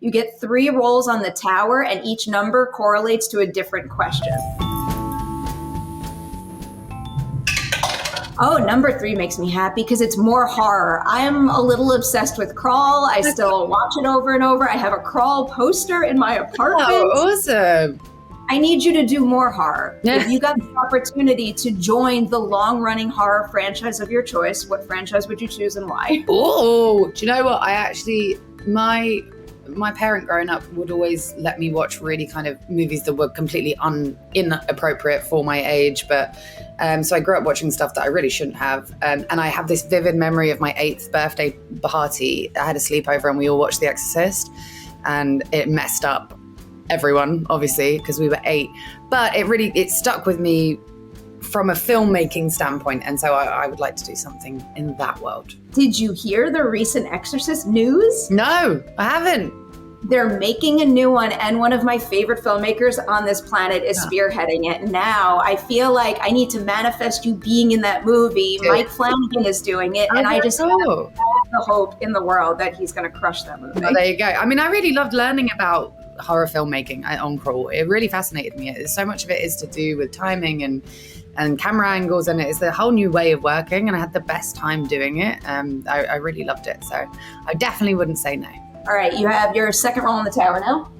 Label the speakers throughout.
Speaker 1: You get 3 rolls on the tower, and each number correlates to a different question. Oh, number 3 makes me happy because it's more horror. I'm a little obsessed with Crawl. I still watch it over and over. I have a Crawl poster in my apartment.
Speaker 2: Oh, awesome.
Speaker 1: I need you to do more horror. Yeah. If you got the opportunity to join the long-running horror franchise of your choice, what franchise would you choose and why?
Speaker 2: Oh, do you know what? My parent growing up would always let me watch really kind of movies that were completely inappropriate for my age. But so I grew up watching stuff that I really shouldn't have. And I have this vivid memory of my 8th birthday party. I had a sleepover and we all watched The Exorcist, and it messed up everyone, obviously, because we were 8. But it stuck with me from a filmmaking standpoint. And so I would like to do something in that world.
Speaker 1: Did you hear the recent Exorcist news?
Speaker 2: No, I haven't.
Speaker 1: They're making a new one, and one of my favorite filmmakers on this planet is spearheading it. Now I feel like I need to manifest you being in that movie.
Speaker 2: Yeah.
Speaker 1: Mike Flanagan is doing it, and I just have all the hope in the world that he's going to crush that movie.
Speaker 2: Well, there you go. I mean, I really loved learning about horror filmmaking on Crawl. It really fascinated me. So much of it is to do with timing and camera angles, and it's a whole new way of working, and I had the best time doing it. I really loved it, so I definitely wouldn't say no.
Speaker 1: All right, you have your second roll on the tower now.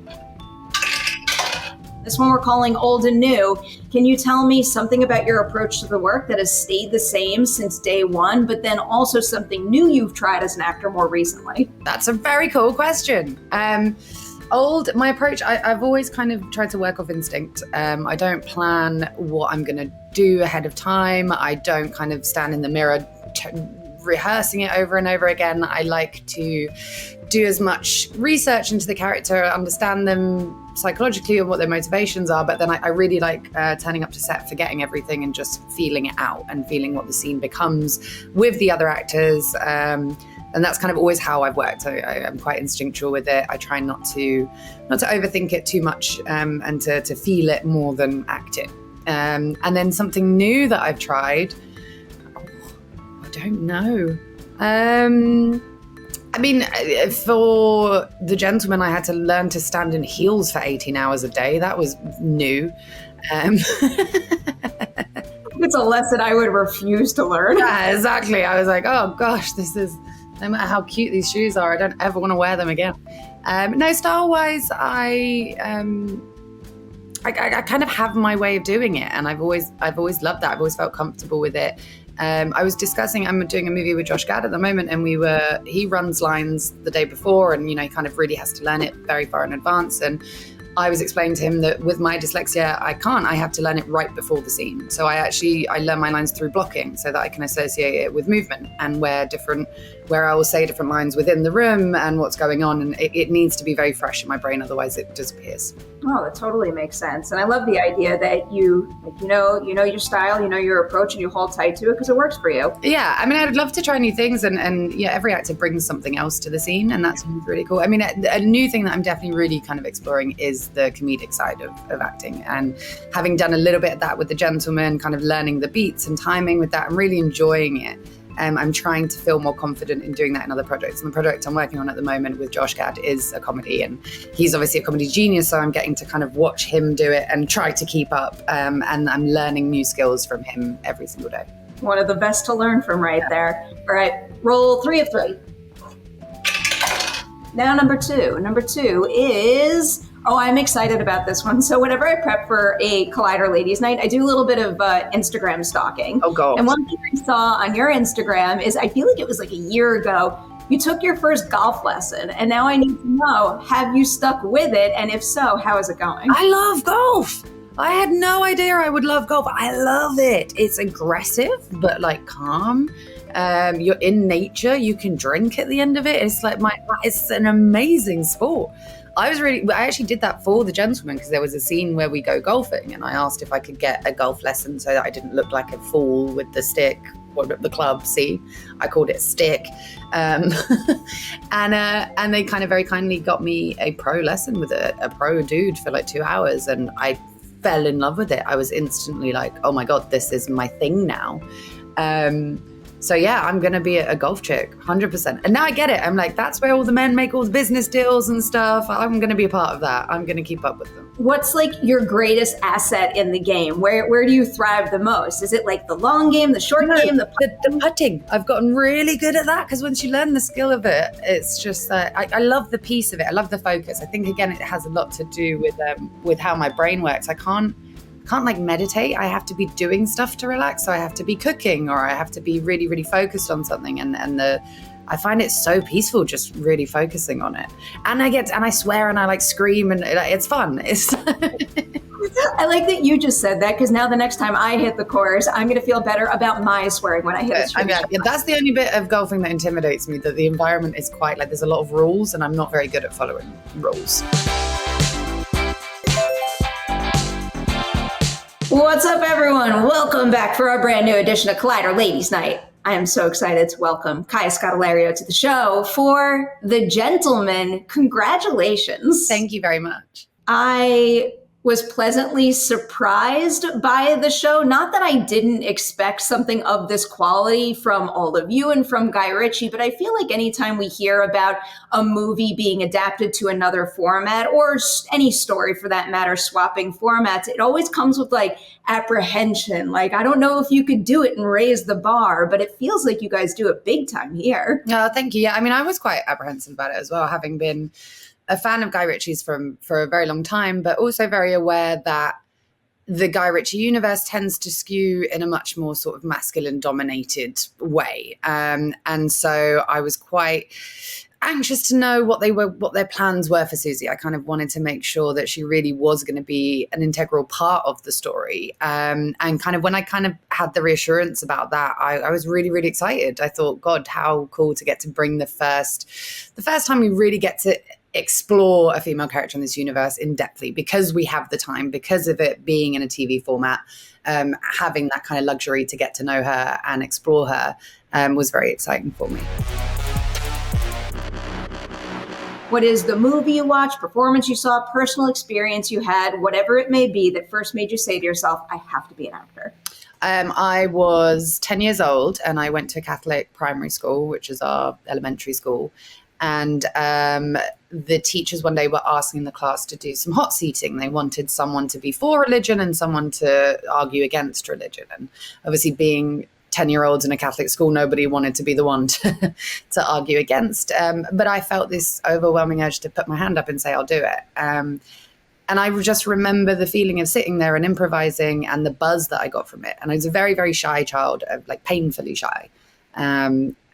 Speaker 1: This one we're calling Old and New. Can you tell me something about your approach to the work that has stayed the same since day one, but then also something new you've tried as an actor more recently?
Speaker 2: That's a very cool question. My approach, I've always kind of tried to work off instinct. I don't plan what I'm going to do ahead of time. I don't kind of stand in the mirror rehearsing it over and over again. I like to do as much research into the character, understand them psychologically and what their motivations are, but then I really like turning up to set, forgetting everything and just feeling it out and feeling what the scene becomes with the other actors. And that's kind of always how I've worked. I'm quite instinctual with it. I try not to overthink it too much, and to feel it more than act it. And then something new that I've tried, I don't know. I mean, for The Gentleman, I had to learn to stand in heels for 18 hours a day. That was new.
Speaker 1: It's a lesson I would refuse to learn.
Speaker 2: Yeah, exactly. I was like, oh gosh, no matter how cute these shoes are, I don't ever want to wear them again. No, style-wise, I kind of have my way of doing it, and I've always loved that. I've always felt comfortable with it. I was discussing, I'm doing a movie with Josh Gad at the moment, and he runs lines the day before, and he kind of really has to learn it very far in advance. And I was explaining to him that with my dyslexia, I have to learn it right before the scene. So I learn my lines through blocking so that I can associate it with movement and where I will say different lines within the room and what's going on. And it needs to be very fresh in my brain, otherwise it disappears.
Speaker 1: Oh, that totally makes sense. And I love the idea that you know your style, you know your approach, and you hold tight to it because it works for you.
Speaker 2: Yeah, I mean, I'd love to try new things, and yeah, every actor brings something else to the scene, and that's really cool. I mean, a new thing that I'm definitely really kind of exploring is the comedic side of acting, and having done a little bit of that with The Gentleman, kind of learning the beats and timing with that, I'm really enjoying it. I'm trying to feel more confident in doing that in other projects. And the project I'm working on at the moment with Josh Gad is a comedy, and he's obviously a comedy genius, so I'm getting to kind of watch him do it and try to keep up. And I'm learning new skills from him every single day.
Speaker 1: One of the best to learn from right there. All right, roll 3 of 3. Now number 2. Number 2 is... Oh, I'm excited about this one. So whenever I prep for a Collider Ladies Night, I do a little bit of Instagram stalking.
Speaker 2: Oh, God.
Speaker 1: And one thing I saw on your Instagram is, I feel like it was like a year ago, you took your first golf lesson. And now I need to know, have you stuck with it? And if so, how is it going?
Speaker 2: I love golf. I had no idea I would love golf. I love it. It's aggressive, but like calm. You're in nature. You can drink at the end of it. It's like it's an amazing sport. I actually did that for The Gentleman because there was a scene where we go golfing, and I asked if I could get a golf lesson so that I didn't look like a fool with the stick or the club. See, I called it a stick. And they kind of very kindly got me a pro lesson with a pro dude for like 2 hours, and I fell in love with it. I was instantly like, oh my God, this is my thing now. So yeah, I'm going to be a golf chick, 100%. And now I get it. I'm like, that's where all the men make all the business deals and stuff. I'm going to be a part of that. I'm going to keep up with them.
Speaker 1: What's like your greatest asset in the game? Where do you thrive the most? Is it like the long game, the short game, the
Speaker 2: putting? I've gotten really good at that because once you learn the skill of it, it's just I love the piece of it. I love the focus. I think again, it has a lot to do with how my brain works. I can't like meditate. I have to be doing stuff to relax. So I have to be cooking, or I have to be really, really focused on something. And I find it so peaceful just really focusing on it. And I swear and I like scream and it's fun.
Speaker 1: I like that you just said that, because now the next time I hit the course, I'm going to feel better about my swearing when I hit the street.
Speaker 2: Yeah, that's the only bit of golfing that intimidates me, that the environment is quite like, there's a lot of rules and I'm not very good at following rules.
Speaker 1: What's up, everyone? Welcome back for our brand new edition of Collider Ladies Night. I am so excited to welcome Kaya Scodelario to the show. For the gentlemen, congratulations.
Speaker 2: Thank you very much.
Speaker 1: I was pleasantly surprised by the show. Not that I didn't expect something of this quality from all of you and from Guy Ritchie, but I feel like anytime we hear about a movie being adapted to another format, or any story for that matter, swapping formats, it always comes with like apprehension. Like, I don't know if you could do it and raise the bar, but it feels like you guys do it big time here.
Speaker 2: Oh, thank you. Yeah, I mean, I was quite apprehensive about it as well, having been a fan of Guy Ritchie's for a very long time, but also very aware that the Guy Ritchie universe tends to skew in a much more sort of masculine dominated way. And so I was quite anxious to know what their plans were for Susie. I kind of wanted to make sure that she really was going to be an integral part of the story. And kind of when I kind of had the reassurance about that, I was really, really excited. I thought, God, how cool to get to bring the first time we really get to explore a female character in this universe in depthly, because we have the time, because of it being in a TV format, having that kind of luxury to get to know her and explore her was very exciting for me.
Speaker 1: What is the movie you watched, performance you saw, personal experience you had, whatever it may be, that first made you say to yourself, I have to be an actor?
Speaker 2: I was 10 years old and I went to a Catholic primary school, which is our elementary school. And the teachers one day were asking the class to do some hot seating. They wanted someone to be for religion and someone to argue against religion. And obviously, being 10-year-olds in a Catholic school, nobody wanted to be the one to argue against. But I felt this overwhelming urge to put my hand up and say, I'll do it. And I just remember the feeling of sitting there and improvising and the buzz that I got from it. And I was a very, very shy child, like painfully shy.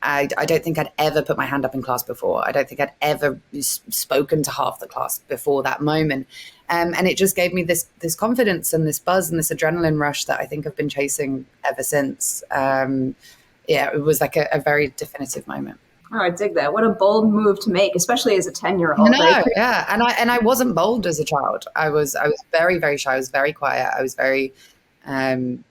Speaker 2: I don't think I'd ever put my hand up in class before. I don't think I'd ever spoken to half the class before that moment. And it just gave me this confidence and this buzz and this adrenaline rush that I think I've been chasing ever since. It was like a very definitive moment.
Speaker 1: Oh, I dig that. What a bold move to make, especially as a 10-year-old.
Speaker 2: Yeah. And I wasn't bold as a child. I was very, very shy. I was very quiet. I was very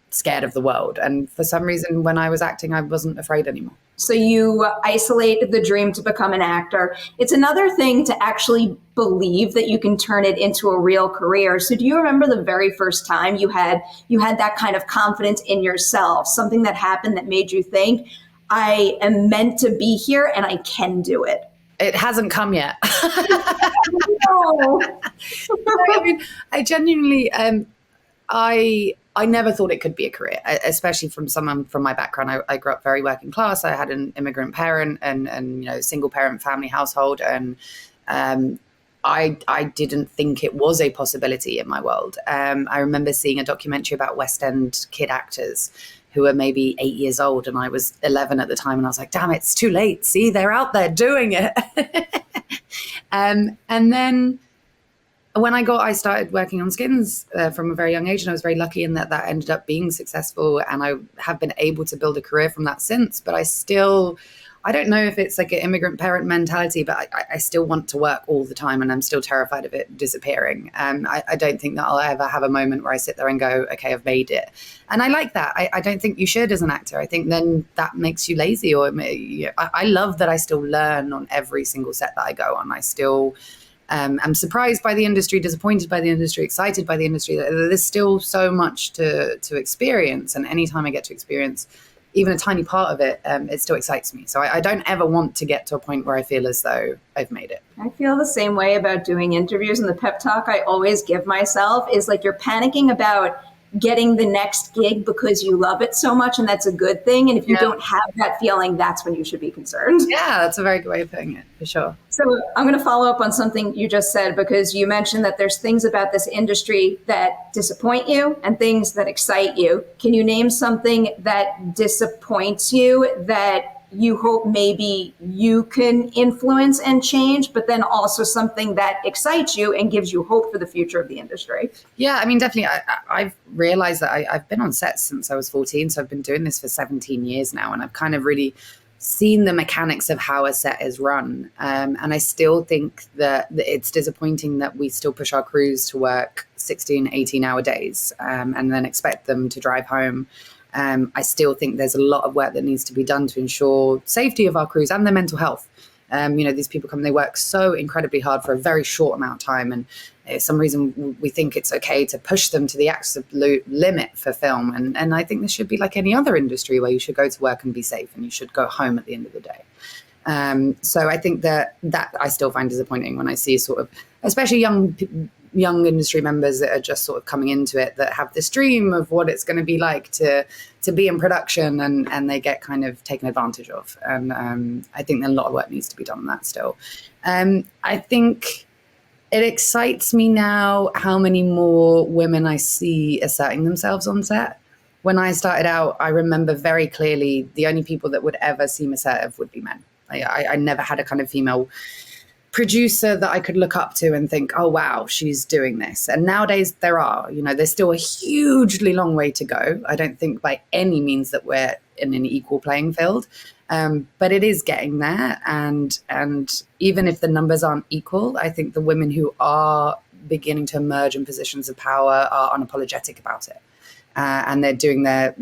Speaker 2: scared of the world. And for some reason, when I was acting, I wasn't afraid anymore.
Speaker 1: So you isolate the dream to become an actor. It's another thing to actually believe that you can turn it into a real career. So do you remember the very first time you had that kind of confidence in yourself, something that happened that made you think, I am meant to be here and I can do it?
Speaker 2: It hasn't come yet.
Speaker 1: No.
Speaker 2: I mean, I genuinely, I never thought it could be a career, especially from someone from my background. I grew up very working class. I had an immigrant parent and single parent family household. And I didn't think it was a possibility in my world. I remember seeing a documentary about West End kid actors who were maybe 8 years old. And I was 11 at the time. And I was like, damn, it's too late. See, they're out there doing it. And then when I started working on skins from a very young age, and I was very lucky in that ended up being successful, and I have been able to build a career from that since. But I don't know if it's like an immigrant parent mentality, but I still want to work all the time, and I'm still terrified of it disappearing. I don't think that I'll ever have a moment where I sit there and go, okay, I've made it. And I like that. I don't think you should as an actor. I think then that makes you lazy. Or I love that I still learn on every single set that I go on. I still I'm surprised by the industry, disappointed by the industry, excited by the industry. There's still so much to experience. And anytime I get to experience even a tiny part of it, it still excites me. So I don't ever want to get to a point where I feel as though I've made it.
Speaker 1: I feel the same way about doing interviews, and the pep talk I always give myself is like, you're panicking about getting the next gig because you love it so much, and that's a good thing. And if you don't have that feeling, that's when you should be concerned.
Speaker 2: Yeah, that's a very good way of putting it, for sure.
Speaker 1: So I'm going to follow up on something you just said, because you mentioned that there's things about this industry that disappoint you and things that excite you. Can you name something that disappoints you that you hope maybe you can influence and change, but then also something that excites you and gives you hope for the future of the industry?
Speaker 2: Yeah, I mean, definitely. I've realized that I've been on set since I was 14. So I've been doing this for 17 years now. And I've kind of really seen the mechanics of how a set is run. And I still think that it's disappointing that we still push our crews to work 16, 18-hour days and then expect them to drive home. I still think there's a lot of work that needs to be done to ensure safety of our crews and their mental health. These people come, they work so incredibly hard for a very short amount of time. And for some reason we think it's okay to push them to the absolute limit for film. And I think this should be like any other industry where you should go to work and be safe and you should go home at the end of the day. So I think that I still find disappointing when I see sort of, especially young industry members that are just sort of coming into it, that have this dream of what it's going to be like to be in production, and they get kind of taken advantage of. And I think that a lot of work needs to be done on that still. I think it excites me now how many more women I see asserting themselves on set. When I started out, I remember very clearly the only people that would ever seem assertive would be men. I never had a kind of female producer that I could look up to and think, oh, wow, she's doing this. And nowadays there's still a hugely long way to go. I don't think by any means that we're in an equal playing field, but it is getting there. And even if the numbers aren't equal, I think the women who are beginning to emerge in positions of power are unapologetic about it. And they're doing they're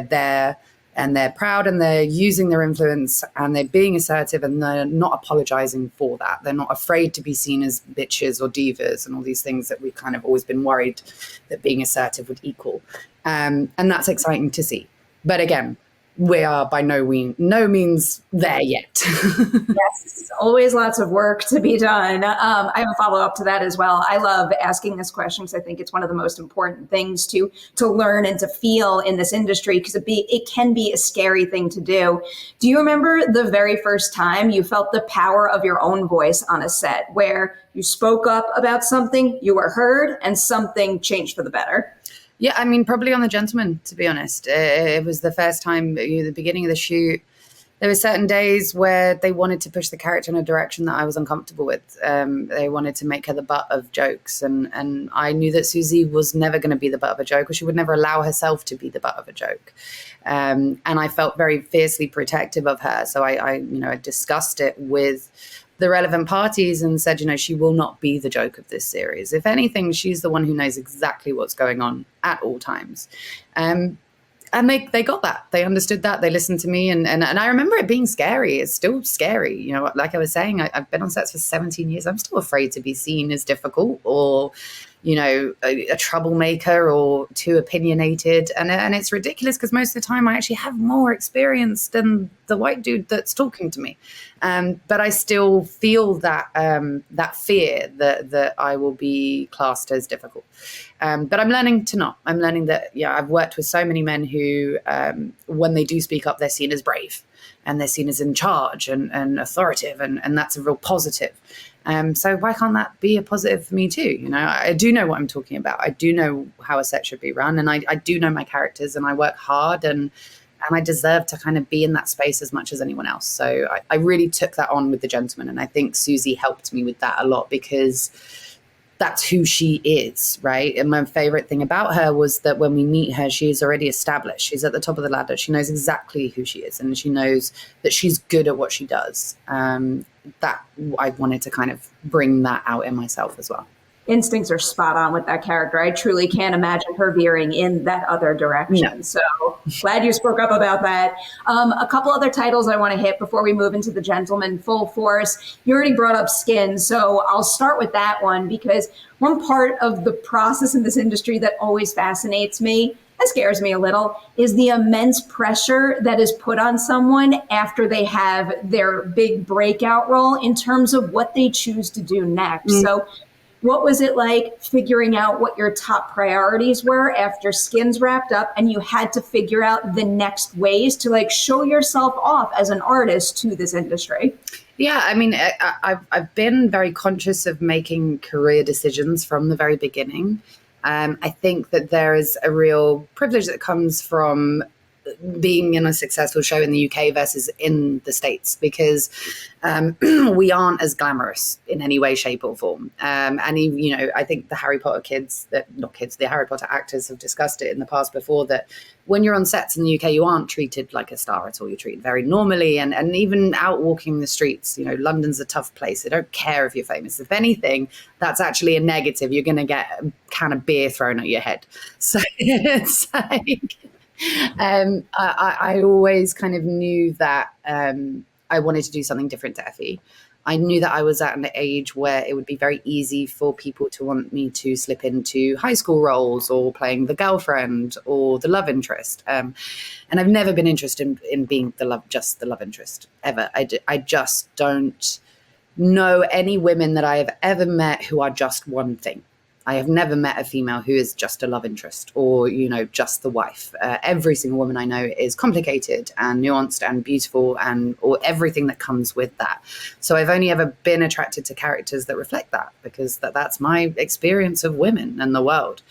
Speaker 2: there, and they're proud, and they're using their influence, and they're being assertive, and they're not apologizing for that. They're not afraid to be seen as bitches or divas and all these things that we've kind of always been worried that being assertive would equal. And that's exciting to see. But again, we are by no means there yet.
Speaker 1: Yes, always lots of work to be done. I have a follow-up to that as well. I love asking this question because I think it's one of the most important things to learn and to feel in this industry, because it can be a scary thing to do. Do you remember the very first time you felt the power of your own voice on a set, where you spoke up about something, you were heard, and something changed for the better?
Speaker 2: Yeah, I mean, probably on The Gentleman, to be honest. It was the first time, the beginning of the shoot, there were certain days where they wanted to push the character in a direction that I was uncomfortable with. They wanted to make her the butt of jokes. And I knew that Susie was never going to be the butt of a joke, or she would never allow herself to be the butt of a joke. And I felt very fiercely protective of her. So I discussed it with the relevant parties and said, she will not be the joke of this series. If anything, she's the one who knows exactly what's going on at all times. And they got that. They understood that. They listened to me. And I remember it being scary. It's still scary. Like I was saying, I've been on sets for 17 years. I'm still afraid to be seen as difficult or, a troublemaker or too opinionated. And it's ridiculous because most of the time I actually have more experience than the white dude that's talking to me. But I still feel that fear that I will be classed as difficult. But I'm learning to not. I'm learning that, I've worked with so many men who, when they do speak up, they're seen as brave and they're seen as in charge and authoritative. And that's a real positive. So why can't that be a positive for me too? I do know what I'm talking about. I do know how a set should be run, and I do know my characters, and I work hard, and I deserve to kind of be in that space as much as anyone else. So I really took that on with The Gentleman, and I think Susie helped me with that a lot, because that's who she is, right? And my favorite thing about her was that when we meet her, she is already established. She's at the top of the ladder. She knows exactly who she is, and she knows that she's good at what she does. That I wanted to kind of bring that out in myself as well.
Speaker 1: Instincts are spot on with that character. I truly can't imagine her veering in that other direction. No. So glad you spoke up about that. A couple other titles I want to hit before we move into The Gentleman full force. You already brought up Skin, so I'll start with that one, because one part of the process in this industry that always fascinates me, that scares me a little, is the immense pressure that is put on someone after they have their big breakout role in terms of what they choose to do next. So what was it like figuring out what your top priorities were after Skins wrapped up and you had to figure out the next ways to like show yourself off as an artist to this industry?
Speaker 2: Yeah, I mean, I've been very conscious of making career decisions from the very beginning. I think that there is a real privilege that comes from being in a successful show in the UK versus in the States, because we aren't as glamorous in any way, shape or form. And, you know, I think the Harry Potter the Harry Potter actors have discussed it in the past before, that when you're on sets in the UK, you aren't treated like a star at all. You're treated very normally. And even out walking the streets, you know, London's a tough place. They don't care if you're famous. If anything, that's actually a negative. You're going to get a can of beer thrown at your head. So it's like... I always kind of knew that I wanted to do something different to Effy. I knew that I was at an age where it would be very easy for people to want me to slip into high school roles or playing the girlfriend or the love interest. And I've never been interested in being just the love interest ever. I just don't know any women that I have ever met who are just one thing. I have never met a female who is just a love interest or, you know, just the wife. Every single woman I know is complicated and nuanced and beautiful or everything that comes with that. So I've only ever been attracted to characters that reflect that, because that's my experience of women and the world.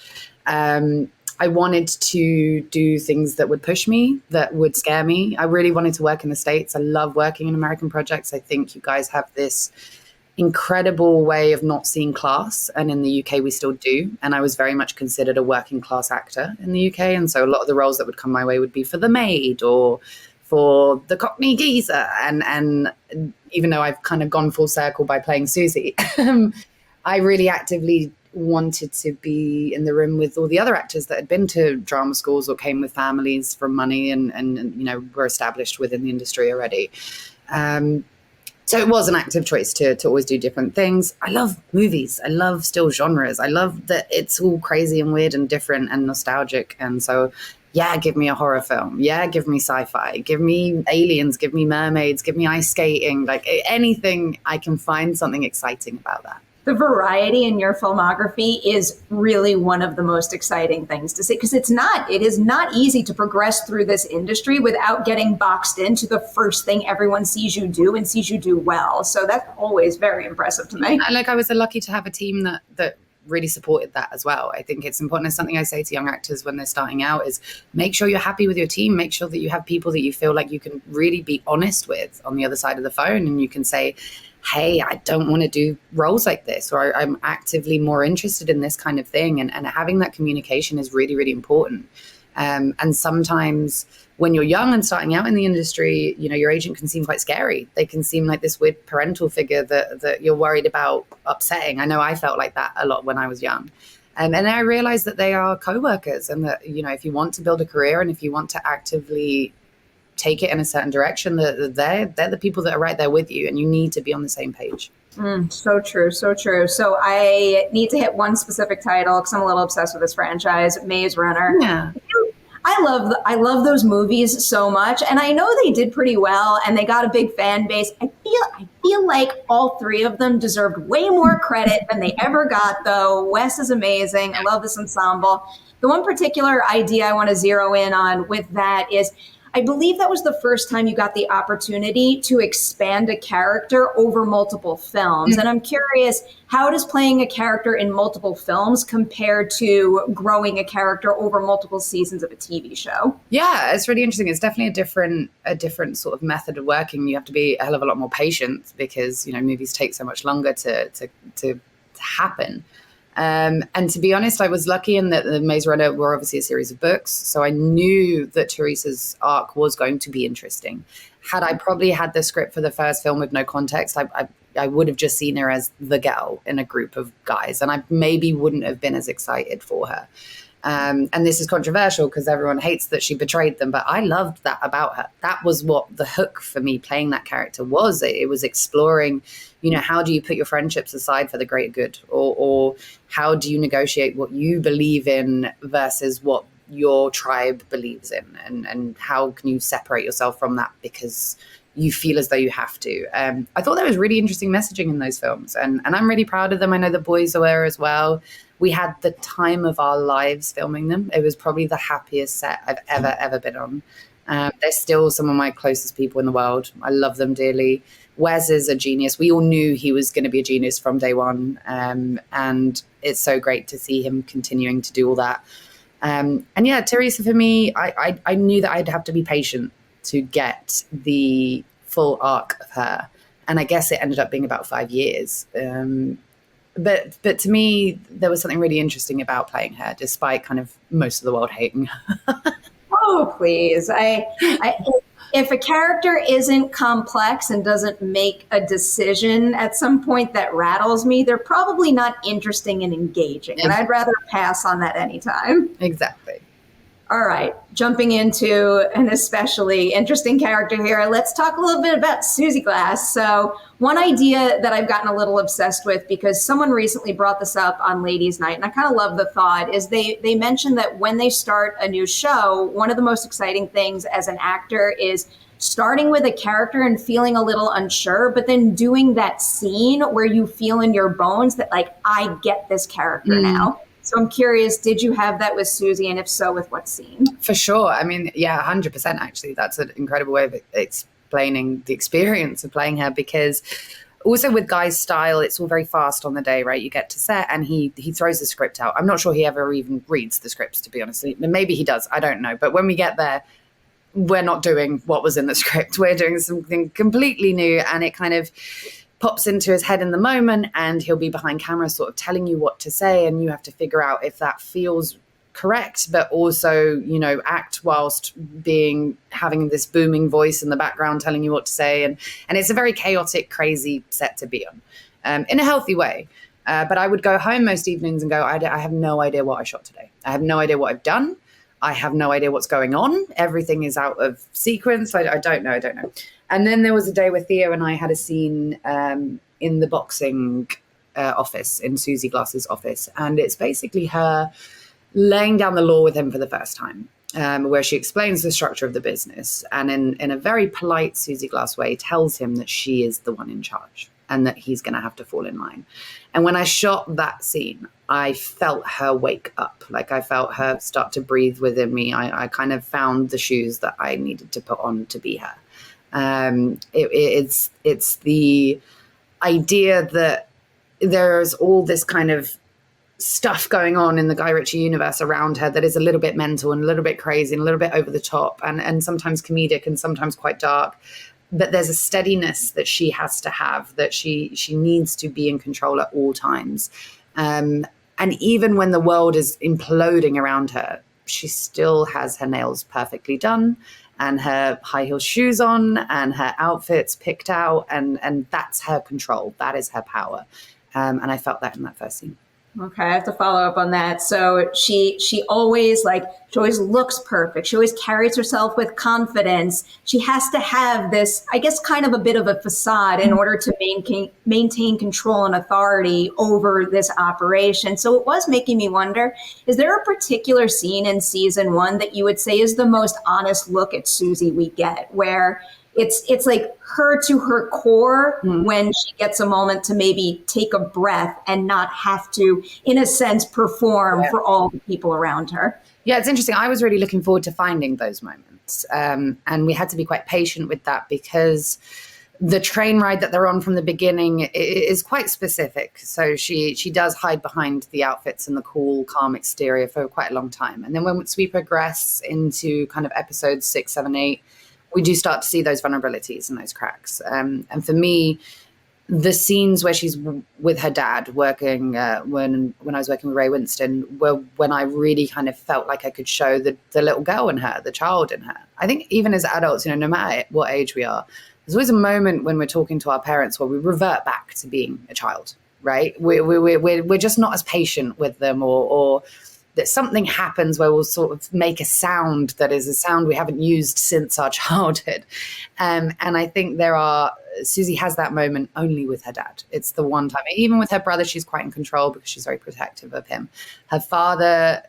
Speaker 2: I wanted to do things that would push me, that would scare me. I really wanted to work in the States. I love working in American projects. I think you guys have this incredible way of not seeing class, and in the UK we still do, and I was very much considered a working class actor in the UK, and so a lot of the roles that would come my way would be for the maid or for the Cockney geezer, and even though I've kind of gone full circle by playing Susie, I really actively wanted to be in the room with all the other actors that had been to drama schools or came with families from money and you know, were established within the industry already. So it was an active choice to always do different things. I love movies. I love still genres. I love that it's all crazy and weird and different and nostalgic. And so, yeah, give me a horror film. Yeah, give me sci-fi. Give me aliens. Give me mermaids. Give me ice skating. Like anything, I can find something exciting about that.
Speaker 1: The variety in your filmography is really one of the most exciting things to see, because it is not easy to progress through this industry without getting boxed into the first thing everyone sees you do and sees you do well. So that's always very impressive to me.
Speaker 2: I was lucky to have a team that really supported that as well. I think it's important. It's something I say to young actors when they're starting out is make sure you're happy with your team. Make sure that you have people that you feel like you can really be honest with on the other side of the phone, and you can say, hey, I don't want to do roles like this, or I'm actively more interested in this kind of thing. And having that communication is really, really important. And sometimes when you're young and starting out in the industry, you know, your agent can seem quite scary. They can seem like this weird parental figure that you're worried about upsetting. I know I felt like that a lot when I was young. And then I realized that they are co-workers, and that, you know, if you want to build a career and if you want to actively take it in a certain direction, that they're the people that are right there with you, and you need to be on the same page.
Speaker 1: So true, so true. So I need to hit one specific title because I'm a little obsessed with this franchise, Maze Runner.
Speaker 2: Yeah.
Speaker 1: I love those movies so much, and I know they did pretty well, and they got a big fan base. I feel like all three of them deserved way more credit than they ever got, though. Wes is amazing. I love this ensemble. The one particular idea I want to zero in on with that is, I believe that was the first time you got the opportunity to expand a character over multiple films. And I'm curious, how does playing a character in multiple films compare to growing a character over multiple seasons of a TV show?
Speaker 2: Yeah, it's really interesting. It's definitely a different sort of method of working. You have to be a hell of a lot more patient because, you know, movies take so much longer to happen. And to be honest, I was lucky in that the Maze Runner were obviously a series of books. So I knew that Teresa's arc was going to be interesting. Had I probably had the script for the first film with no context, I would have just seen her as the girl in a group of guys, and I maybe wouldn't have been as excited for her. And this is controversial because everyone hates that she betrayed them, but I loved that about her. That was what the hook for me playing that character was. It was exploring, you know, how do you put your friendships aside for the greater good, or how do you negotiate what you believe in versus what your tribe believes in, and how can you separate yourself from that because you feel as though you have to. I thought there was really interesting messaging in those films, and I'm really proud of them. I know the boys were as well. We had the time of our lives filming them. It was probably the happiest set I've ever been on. They're still some of my closest people in the world. I love them dearly. Wes is a genius. We all knew he was going to be a genius from day one. And it's so great to see him continuing to do all that. And yeah, Teresa, for me, I knew that I'd have to be patient to get the full arc of her. And I guess it ended up being about 5 years. But to me, there was something really interesting about playing her, despite kind of most of the world hating her.
Speaker 1: Oh, please. If a character isn't complex and doesn't make a decision at some point that rattles me, they're probably not interesting and engaging. And I'd rather pass on that anytime.
Speaker 2: Exactly.
Speaker 1: All right, jumping into an especially interesting character here, let's talk a little bit about Susie Glass. So one idea that I've gotten a little obsessed with, because someone recently brought this up on Ladies Night, and I kind of love the thought, is they mentioned that when they start a new show, one of the most exciting things as an actor is starting with a character and feeling a little unsure, but then doing that scene where you feel in your bones that, like, I get this character now. So I'm curious, did you have that with Susie? And if so, with what scene?
Speaker 2: For sure. I mean, yeah, 100% actually. That's an incredible way of explaining the experience of playing her, because also with Guy's style, it's all very fast on the day, right? You get to set and he throws the script out. I'm not sure he ever even reads the scripts, to be honest. Maybe he does. I don't know. But when we get there, we're not doing what was in the script. We're doing something completely new, and it kind of pops into his head in the moment, and he'll be behind camera sort of telling you what to say, and you have to figure out if that feels correct, but also, you know, act whilst having this booming voice in the background telling you what to say. And it's a very chaotic, crazy set to be on, in a healthy way. But I would go home most evenings and go, I have no idea what I shot today. I have no idea what I've done. I have no idea what's going on. Everything is out of sequence. I don't know. And then there was a day where Theo and I had a scene in the boxing office, in Susie Glass's office. And it's basically her laying down the law with him for the first time, where she explains the structure of the business. And in a very polite Susie Glass way, tells him that she is the one in charge and that he's going to have to fall in line. And when I shot that scene, I felt her wake up. Like, I felt her start to breathe within me. I kind of found the shoes that I needed to put on to be her. It's the idea that there's all this kind of stuff going on in the Guy Ritchie universe around her that is a little bit mental and a little bit crazy and a little bit over the top and sometimes comedic and sometimes quite dark. But there's a steadiness that she has to have, that she needs to be in control at all times. And even when the world is imploding around her, she still has her nails perfectly done and her high heel shoes on and her outfits picked out. And that's her control. That is her power. And I felt that in that first scene.
Speaker 1: Okay, I have to follow up on that. So she always looks perfect. She always carries herself with confidence. She has to have this, I guess, kind of a bit of a facade in order to maintain control and authority over this operation. So it was making me wonder, is there a particular scene in season 1 that you would say is the most honest look at Susie we get, where it's like her to her core when she gets a moment to maybe take a breath and not have to, in a sense, perform for all the people around her?
Speaker 2: Yeah, it's interesting. I was really looking forward to finding those moments. And we had to be quite patient with that, because the train ride that they're on from the beginning is quite specific. So she does hide behind the outfits and the cool, calm exterior for quite a long time. And then when we progress into kind of episodes 6, 7, 8, we do start to see those vulnerabilities and those cracks. And for me, the scenes where she's with her dad working, when I was working with Ray Winston, were when I really kind of felt like I could show the little girl in her, the child in her. I think even as adults, no matter what age we are, there's always a moment when we're talking to our parents where we revert back to being a child, right? We're just not as patient with them, or that something happens where we'll sort of make a sound that is a sound we haven't used since our childhood. And I think Susie has that moment only with her dad. It's the one time. Even with her brother, she's quite in control because she's very protective of him. Her father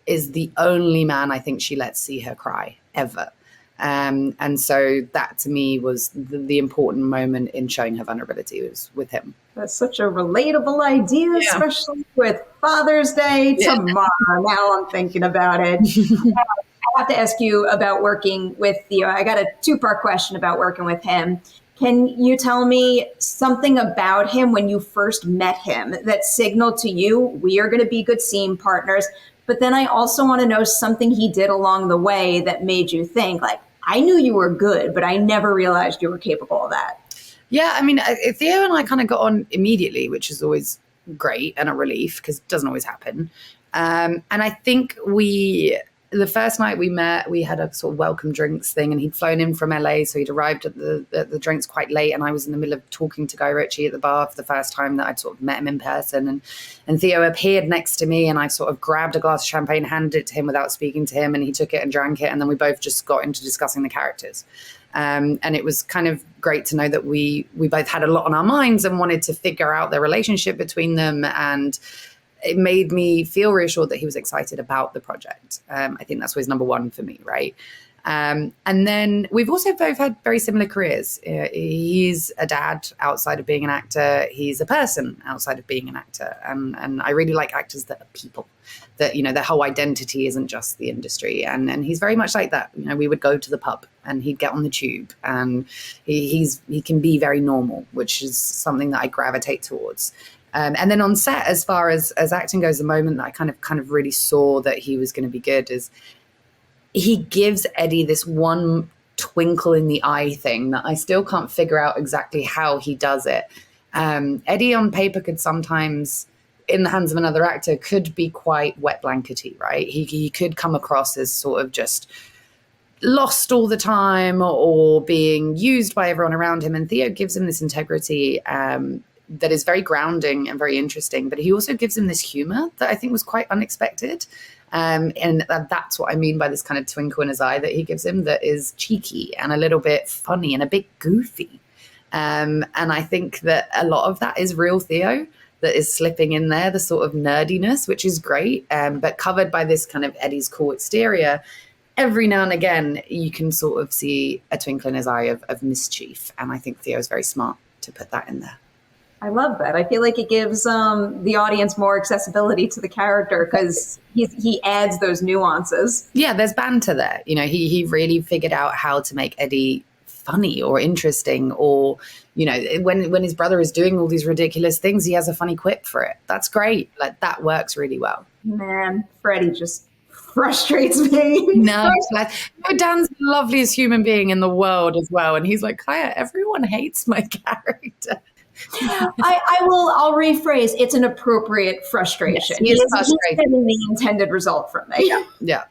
Speaker 2: is the only man I think she lets see her cry ever. And so that to me was the important moment in showing her vulnerability was with him.
Speaker 1: That's such a relatable idea, especially with Father's Day tomorrow. Now I'm thinking about it. I have to ask you about working with Theo. I got a 2-part question about working with him. Can you tell me something about him when you first met him that signaled to you, we are going to be good scene partners? But then I also want to know something he did along the way that made you think, like, I knew you were good, but I never realized you were capable of that.
Speaker 2: Yeah, I mean, Theo and I kind of got on immediately, which is always great and a relief because it doesn't always happen. And I think the first night we met, we had a sort of welcome drinks thing, and he'd flown in from LA, so he'd arrived at the drinks quite late, and I was in the middle of talking to Guy Ritchie at the bar for the first time that I'd sort of met him in person, and Theo appeared next to me, and I sort of grabbed a glass of champagne, handed it to him without speaking to him, and he took it and drank it, and then we both just got into discussing the characters. And it was kind of great to know that we both had a lot on our minds and wanted to figure out the relationship between them, and it made me feel reassured that he was excited about the project. I think that's always number one for me, right? And then we've also both had very similar careers. He's a dad outside of being an actor. He's a person outside of being an actor. And I really like actors that are people, that, you know, their whole identity isn't just the industry. And he's very much like that. You know, we would go to the pub and he'd get on the tube, and he can be very normal, which is something that I gravitate towards. And then on set, as far as acting goes, the moment that I kind of really saw that he was going to be good is he gives Eddie this one twinkle in the eye thing that I still can't figure out exactly how he does it. Eddie on paper could sometimes, in the hands of another actor, could be quite wet blankety, right? He could come across as sort of just lost all the time or being used by everyone around him. And Theo gives him this integrity that is very grounding and very interesting, but he also gives him this humor that I think was quite unexpected. And that's what I mean by this kind of twinkle in his eye that he gives him, that is cheeky and a little bit funny and a bit goofy. And I think that a lot of that is real Theo that is slipping in there, the sort of nerdiness, which is great, but covered by this kind of Eddie's cool exterior. Every now and again, you can sort of see a twinkle in his eye of mischief. And I think Theo's very smart to put that in there.
Speaker 1: I love that. I feel like it gives the audience more accessibility to the character because he adds those nuances.
Speaker 2: Yeah, there's banter there. You know, he really figured out how to make Eddie funny or interesting, or, you know, when his brother is doing all these ridiculous things, he has a funny quip for it. That's great. Like, that works really well.
Speaker 1: Man, Freddie just frustrates me.
Speaker 2: No, Dan's the loveliest human being in the world as well. And he's like, Kaya, everyone hates my character.
Speaker 1: I'll rephrase. It's an appropriate frustration.
Speaker 2: Yes,
Speaker 1: he's getting the intended result from me.
Speaker 2: Yeah.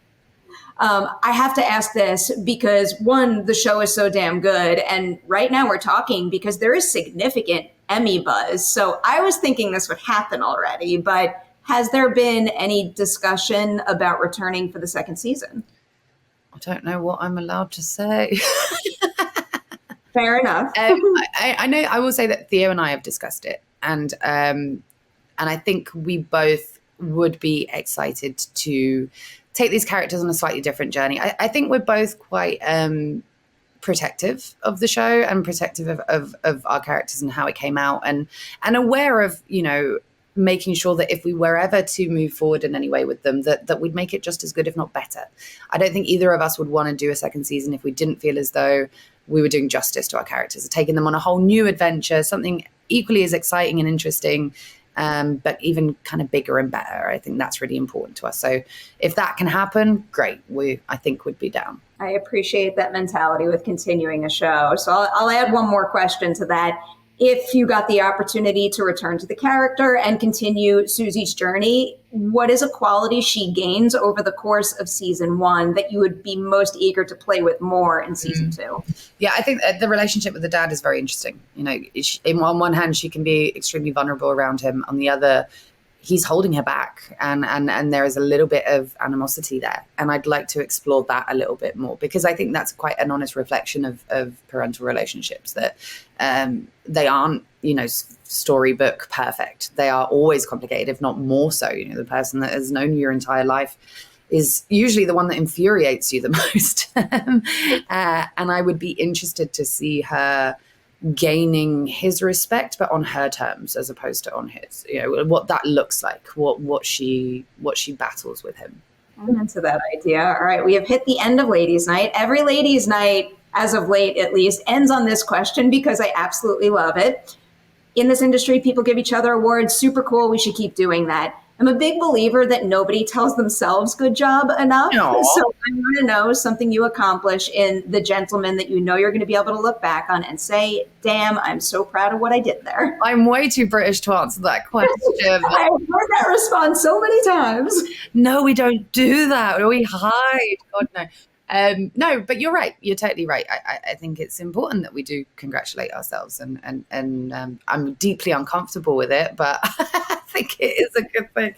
Speaker 1: I have to ask this because, one, the show is so damn good. And right now we're talking because there is significant Emmy buzz. So I was thinking this would happen already, but has there been any discussion about returning for the second season?
Speaker 2: I don't know what I'm allowed to say.
Speaker 1: Fair enough.
Speaker 2: I know. I will say that Theo and I have discussed it, and I think we both would be excited to take these characters on a slightly different journey. I think we're both quite protective of the show and protective of our characters and how it came out, and aware of, you know, making sure that if we were ever to move forward in any way with them, that we'd make it just as good, if not better. I don't think either of us would want to do a second season if we didn't feel as though we were doing justice to our characters, taking them on a whole new adventure, something equally as exciting and interesting, but even kind of bigger and better. I think that's really important to us. So if that can happen, great. I think would be down.
Speaker 1: I appreciate that mentality with continuing a show. So I'll add one more question to that. If you got the opportunity to return to the character and continue Susie's journey, what is a quality she gains over the course of season 1 that you would be most eager to play with more in season 2?
Speaker 2: Yeah, I think the relationship with the dad is very interesting. You know, on one hand, she can be extremely vulnerable around him. On the other, he's holding her back, and there is a little bit of animosity there. And I'd like to explore that a little bit more, because I think that's quite an honest reflection of parental relationships, that they aren't, you know, storybook perfect. They are always complicated, if not more so. You know, the person that has known you your entire life is usually the one that infuriates you the most. And I would be interested to see her gaining his respect, but on her terms as opposed to on his. What that looks like, what she battles with him.
Speaker 1: I'm into that idea. All right, we have hit the end of Ladies' Night. Every Ladies' Night, as of late at least, ends on this question because I absolutely love it. In this industry, people give each other awards. Super cool. We should keep doing that. I'm a big believer that nobody tells themselves good job enough.
Speaker 2: Aww.
Speaker 1: So I want to know something you accomplish in The Gentleman that you know you're going to be able to look back on and say, damn, I'm so proud of what I did there.
Speaker 2: I'm way too British to answer that question.
Speaker 1: I've heard that response so many times.
Speaker 2: No, we don't do that. We hide. God, no. No, but you're right. You're totally right. I think it's important that we do congratulate ourselves, and I'm deeply uncomfortable with it, but I think it is a good thing.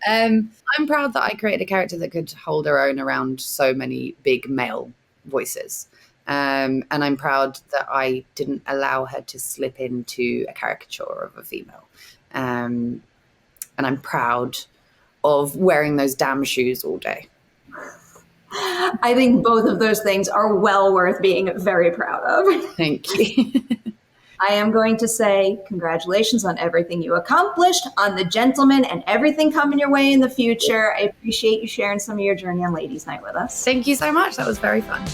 Speaker 2: I'm proud that I created a character that could hold her own around so many big male voices. And I'm proud that I didn't allow her to slip into a caricature of a female. And I'm proud of wearing those damn shoes all day.
Speaker 1: I think both of those things are well worth being very proud of.
Speaker 2: Thank you.
Speaker 1: I am going to say congratulations on everything you accomplished, on The Gentleman, and everything coming your way in the future. I appreciate you sharing some of your journey on Ladies' Night with us.
Speaker 2: Thank you so much. That was very fun.